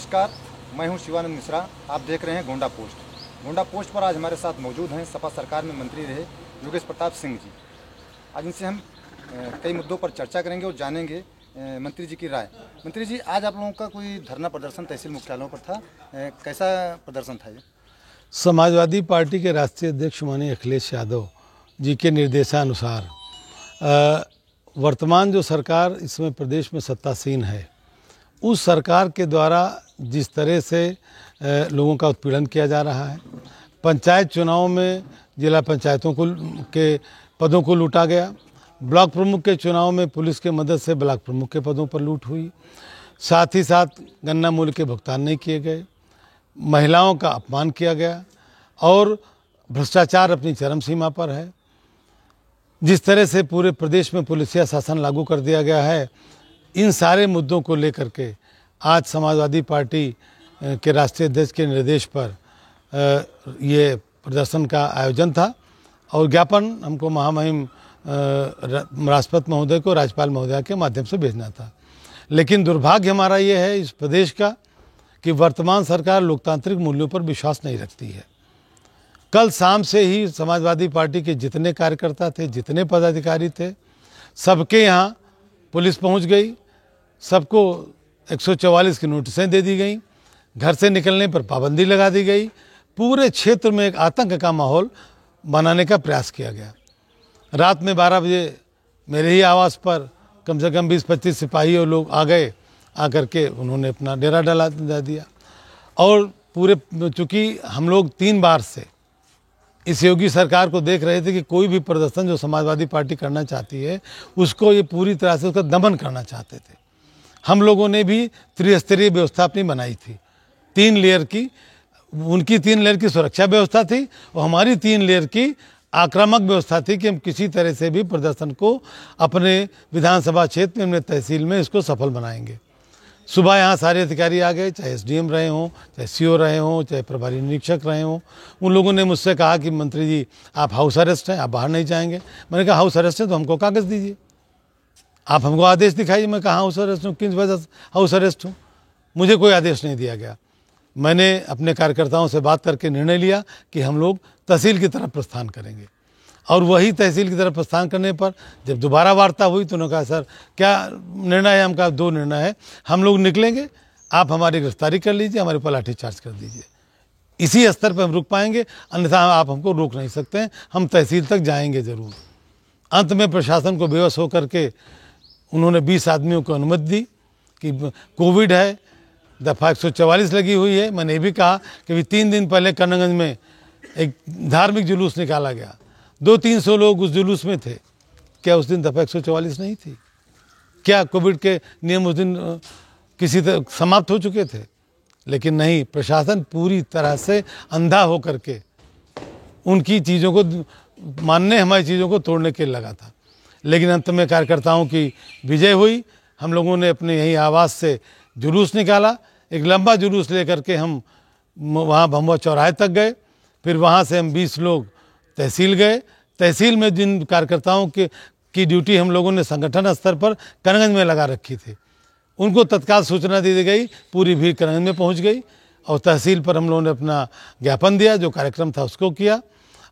नमस्कार, मैं हूं शिवानंद मिश्रा। आप देख रहे हैं गोंडा पोस्ट। गोंडा पोस्ट पर आज हमारे साथ मौजूद हैं सपा सरकार में मंत्री रहे योगेश प्रताप सिंह जी। आज इनसे हम कई मुद्दों पर चर्चा करेंगे और जानेंगे मंत्री जी की राय। मंत्री जी, आज आप लोगों का कोई धरना प्रदर्शन तहसील मुख्यालयों पर था, कैसा प्रदर्शन था ये? समाजवादी पार्टी के राष्ट्रीय अध्यक्ष माननीय अखिलेश यादव जी के निर्देशानुसार वर्तमान जो सरकार इसमें प्रदेश में सत्तासीन है, उस सरकार के द्वारा जिस तरह से लोगों का उत्पीड़न किया जा रहा है, पंचायत चुनाव में जिला पंचायतों के पदों को लूटा गया, ब्लॉक प्रमुख के चुनाव में पुलिस के मदद से ब्लॉक प्रमुख के पदों पर लूट हुई, साथ ही साथ गन्ना मूल्य के भुगतान नहीं किए गए, महिलाओं का अपमान किया गया और भ्रष्टाचार अपनी चरम सीमा पर है। जिस तरह से पूरे प्रदेश में पुलिसिया शासन लागू कर दिया गया है, इन सारे मुद्दों को लेकर के आज समाजवादी पार्टी के राष्ट्रीय अध्यक्ष के निर्देश पर ये प्रदर्शन का आयोजन था और ज्ञापन हमको महामहिम राष्ट्रपति महोदय को राज्यपाल महोदय के माध्यम से भेजना था। लेकिन दुर्भाग्य हमारा ये है इस प्रदेश का कि वर्तमान सरकार लोकतांत्रिक मूल्यों पर विश्वास नहीं रखती है। कल शाम से ही समाजवादी पार्टी के जितने कार्यकर्ता थे, जितने पदाधिकारी थे, सबके यहाँ पुलिस पहुँच गई, सबको 144 की नोटिसें दे दी गई, घर से निकलने पर पाबंदी लगा दी गई, पूरे क्षेत्र में एक आतंक का माहौल बनाने का प्रयास किया गया। रात में 12 बजे मेरे ही आवास पर कम से कम 20-25 सिपाही और लोग आ गए, आकर के उन्होंने अपना डेरा डला दिया और पूरे, चूँकि हम लोग 3 बार से इस योगी सरकार को देख रहे थे कि कोई भी प्रदर्शन जो समाजवादी पार्टी करना चाहती है उसको ये पूरी तरह से उसका दमन करना चाहते थे। हम लोगों ने भी त्रिस्तरीय व्यवस्था अपनी बनाई थी, 3 लेयर की, उनकी 3 लेयर की सुरक्षा व्यवस्था थी और हमारी 3 लेयर की आक्रामक व्यवस्था थी कि हम किसी तरह से भी प्रदर्शन को अपने विधानसभा क्षेत्र में, अपने तहसील में इसको सफल बनाएंगे। सुबह यहाँ सारे अधिकारी आ गए, चाहे एसडीएम रहे हों, चाहे सीओ रहे हों, चाहे प्रभारी निरीक्षक रहे हों। उन लोगों ने मुझसे कहा कि मंत्री जी आप हाउस अरेस्ट हैं, आप बाहर नहीं जाएंगे। मैंने कहा हाउस अरेस्ट है तो हमको कागज़ दीजिए, आप हमको आदेश दिखाइए। मैं कहा हाउस अरेस्ट हूँ, किस वजह से हाउस अरेस्ट हूँ? मुझे कोई आदेश नहीं दिया गया। मैंने अपने कार्यकर्ताओं से बात करके निर्णय लिया कि हम लोग तहसील की तरफ प्रस्थान करेंगे और वही तहसील की तरफ प्रस्थान करने पर जब दोबारा वार्ता हुई तो उन्होंने कहा सर क्या निर्णय है? हम कहा 2 निर्णय है, हम लोग निकलेंगे, आप हमारी गिरफ्तारी कर लीजिए, हमारे पर लाठीचार्ज कर दीजिए, इसी स्तर पर हम रुक पाएंगे, अन्यथा आप हमको रोक नहीं सकते हैं, हम तहसील तक जाएंगे ज़रूर। अंत में प्रशासन को बेबस होकर के उन्होंने 20 आदमियों को अनुमति दी कि कोविड है, दफ़ा 144 लगी हुई है। मैंने ये भी कहा कि 3 दिन पहले कन्नगंज में एक धार्मिक जुलूस निकाला गया, 200-300 लोग उस जुलूस में थे, क्या उस दिन दफ़ा 144 नहीं थी? क्या कोविड के नियम उस दिन किसी तरह समाप्त हो चुके थे? लेकिन नहीं, प्रशासन पूरी तरह से अंधा होकर के उनकी चीज़ों को मानने, हमारी चीज़ों को तोड़ने के लगा था। लेकिन अंत में कार्यकर्ताओं की विजय हुई। हम लोगों ने अपने यही आवास से जुलूस निकाला, एक लंबा जुलूस लेकर के हम वहाँ भमवा चौराहे तक गए, फिर वहाँ से हम 20 लोग तहसील गए। तहसील में जिन कार्यकर्ताओं की ड्यूटी हम लोगों ने संगठन स्तर पर कन्नगंज में लगा रखी थी, उनको तत्काल सूचना दे दी गई, पूरी भीड़ कन्नगंज में पहुंच गई और तहसील पर हम लोगों ने अपना ज्ञापन दिया, जो कार्यक्रम था उसको किया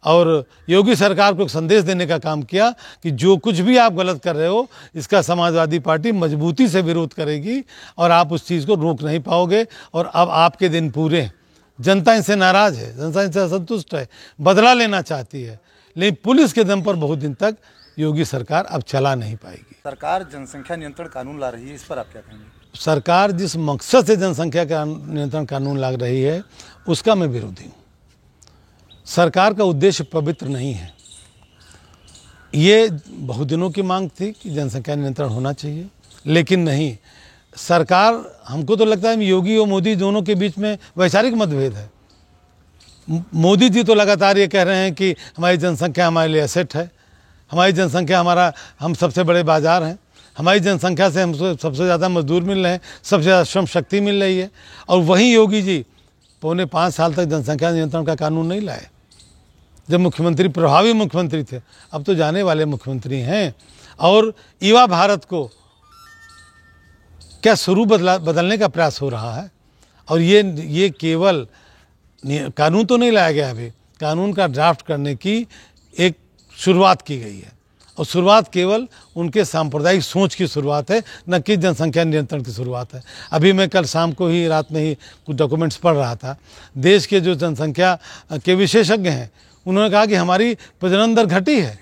और योगी सरकार को एक संदेश देने का काम किया कि जो कुछ भी आप गलत कर रहे हो इसका समाजवादी पार्टी मजबूती से विरोध करेगी और आप उस चीज़ को रोक नहीं पाओगे। और अब आपके दिन पूरे हैं, जनता इनसे नाराज़ है, जनता इनसे असंतुष्ट है, बदला लेना चाहती है, लेकिन पुलिस के दम पर बहुत दिन तक योगी सरकार अब चला नहीं पाएगी। सरकार जनसंख्या नियंत्रण कानून ला रही है, इस पर आप क्या कहेंगे? सरकार जिस मकसद से जनसंख्या का नियंत्रण कानून ला रही है उसका मैं विरोधी हूँ। सरकार का उद्देश्य पवित्र नहीं है। ये बहुत दिनों की मांग थी कि जनसंख्या नियंत्रण होना चाहिए, लेकिन नहीं, सरकार, हमको तो लगता है योगी और मोदी दोनों के बीच में वैचारिक मतभेद है। मोदी जी तो लगातार ये कह रहे हैं कि हमारी जनसंख्या हमारे लिए एसेट है, हमारी जनसंख्या हम सबसे बड़े बाज़ार हैं, हमारी जनसंख्या से हमको सबसे ज़्यादा मजदूर मिल रहे हैं, सबसे ज़्यादा श्रम शक्ति मिल रही है। और वहीं योगी जी 4.25 साल तक जनसंख्या नियंत्रण का कानून नहीं लाए, जब मुख्यमंत्री, प्रभावी मुख्यमंत्री थे। अब तो जाने वाले मुख्यमंत्री हैं और युवा भारत को क्या स्वरूप बदलने का प्रयास हो रहा है। और ये केवल कानून तो नहीं लाया गया, अभी कानून का ड्राफ्ट करने की एक शुरुआत की गई है, और शुरुआत केवल उनके सांप्रदायिक सोच की शुरुआत है, न कि जनसंख्या नियंत्रण की शुरुआत है। अभी मैं कल शाम को ही, रात में ही कुछ डॉक्यूमेंट्स पढ़ रहा था। देश के जो जनसंख्या के विशेषज्ञ हैं उन्होंने कहा कि हमारी प्रजनन दर घटी है।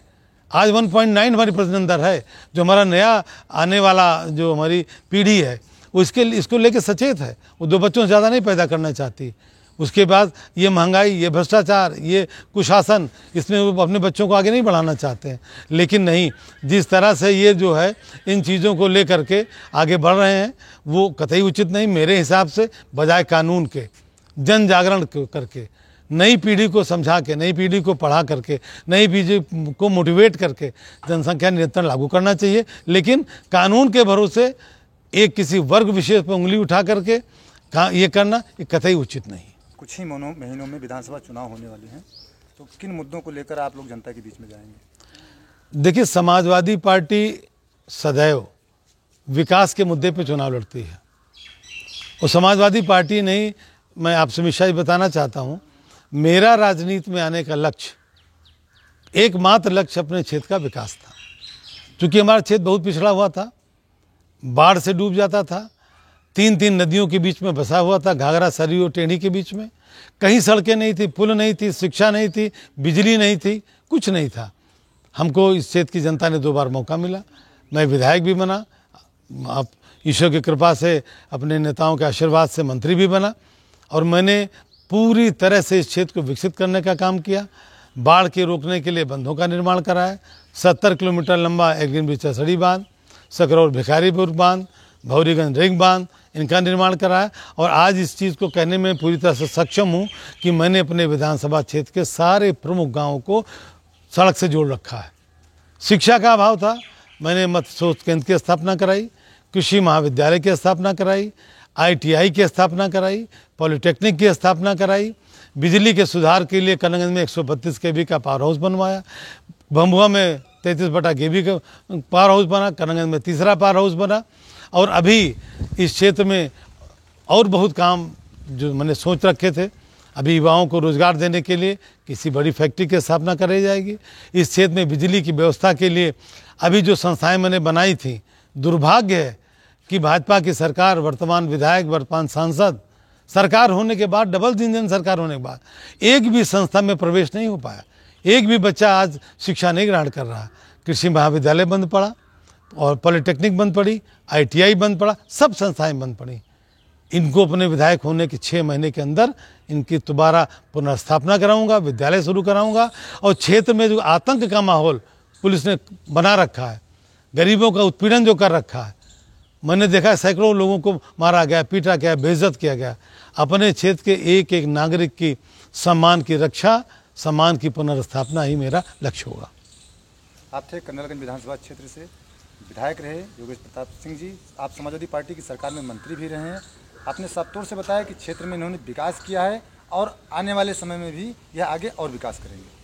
आज 1.9 हमारी प्रजनन दर है। जो हमारा नया आने वाला जो हमारी पीढ़ी है वो इसको लेके सचेत है, वो 2 बच्चों से ज़्यादा नहीं पैदा करना चाहती। उसके बाद ये महंगाई, ये भ्रष्टाचार, ये कुशासन, इसमें वो अपने बच्चों को आगे नहीं बढ़ाना चाहते हैं। लेकिन नहीं, जिस तरह से ये जो है इन चीज़ों को लेकर के आगे बढ़ रहे हैं वो कतई उचित नहीं। मेरे हिसाब से बजाय कानून के जन जागरण करके, नई पीढ़ी को समझा के, नई पीढ़ी को पढ़ा करके, नई पीढ़ी को मोटिवेट करके जनसंख्या नियंत्रण लागू करना चाहिए। लेकिन कानून के भरोसे एक किसी वर्ग विशेष पर उंगली उठा करके ये करना ये कतई उचित नहीं। कुछ ही महीनों में विधानसभा चुनाव होने वाले हैं, तो किन मुद्दों को लेकर आप लोग जनता के बीच में जाएंगे? देखिए, समाजवादी पार्टी सदैव विकास के मुद्दे पर चुनाव लड़ती है, और समाजवादी पार्टी नहीं, मैं आपसे विशेष बताना चाहता हूँ, मेरा राजनीति में आने का लक्ष्य, एकमात्र लक्ष्य अपने क्षेत्र का विकास था। क्योंकि हमारा क्षेत्र बहुत पिछड़ा हुआ था, बाढ़ से डूब जाता था, 3 नदियों के बीच में बसा हुआ था, घाघरा, सरयू और टेढ़ी के बीच में। कहीं सड़कें नहीं थी, पुल नहीं थी, शिक्षा नहीं थी, बिजली नहीं थी, कुछ नहीं था। हमको इस क्षेत्र की जनता ने 2 बार मौका मिला, मैं विधायक भी बना, आप ईश्वर की कृपा से, अपने नेताओं के आशीर्वाद से मंत्री भी बना, और मैंने पूरी तरह से इस क्षेत्र को विकसित करने का काम किया। बाढ़ के रोकने के लिए बंधों का निर्माण कराया, 70 किलोमीटर लंबा एल्गिन ब्रिज चसड़ी बांध, सकरौर भिखारीपुर बांध, भौरीगंज रिंग बांध, इनका निर्माण कराया। और आज इस चीज़ को कहने में पूरी तरह से सक्षम हूँ कि मैंने अपने विधानसभा क्षेत्र के सारे प्रमुख गाँवों को सड़क से जोड़ रखा है। शिक्षा का अभाव था, मैंने मत्स्य शोध केंद्र की स्थापना कराई, कृषि महाविद्यालय की स्थापना कराई, ITI की स्थापना कराई, पॉलिटेक्निक की स्थापना कराई, बिजली के सुधार के लिए कनगंज में 132 kV का पावर हाउस बनवाया, भंभुआ में 33 kV का पावर हाउस बना, कनगंज में तीसरा पावर हाउस बना। और अभी इस क्षेत्र में और बहुत काम जो मैंने सोच रखे थे, अभी युवाओं को रोज़गार देने के लिए किसी बड़ी फैक्ट्री की स्थापना कराई जाएगी। इस क्षेत्र में बिजली की व्यवस्था के लिए अभी जो संस्थाएं मैंने बनाई थी, दुर्भाग्य है कि भाजपा की सरकार, वर्तमान विधायक, वर्तमान सांसद सरकार होने के बाद, डबल इंजन सरकार होने के बाद एक भी संस्था में प्रवेश नहीं हो पाया। एक भी बच्चा आज शिक्षा नहीं ग्रहण कर रहा। कृषि महाविद्यालय बंद पड़ा, और पॉलिटेक्निक बंद पड़ी, ITI बंद पड़ा, सब संस्थाएं बंद पड़ी। इनको अपने विधायक होने के 6 महीने के अंदर इनकी दोबारा पुनर्स्थापना कराऊंगा, विद्यालय शुरू कराऊंगा। और क्षेत्र में जो आतंक का माहौल पुलिस ने बना रखा है, गरीबों का उत्पीड़न जो कर रखा है, मैंने देखा सैकड़ों लोगों को मारा गया, पीटा गया, बेइज्जत किया गया। अपने क्षेत्र के एक एक नागरिक की सम्मान की रक्षा, सम्मान की पुनर्स्थापना ही मेरा लक्ष्य होगा। आप थे कर्नलगंज विधानसभा क्षेत्र से विधायक रहे योगेश प्रताप सिंह जी। आप समाजवादी पार्टी की सरकार में मंत्री भी रहे हैं। आपने साफ तौर से बताया कि क्षेत्र में इन्होंने विकास किया है, और आने वाले समय में भी यह आगे और विकास करेंगे।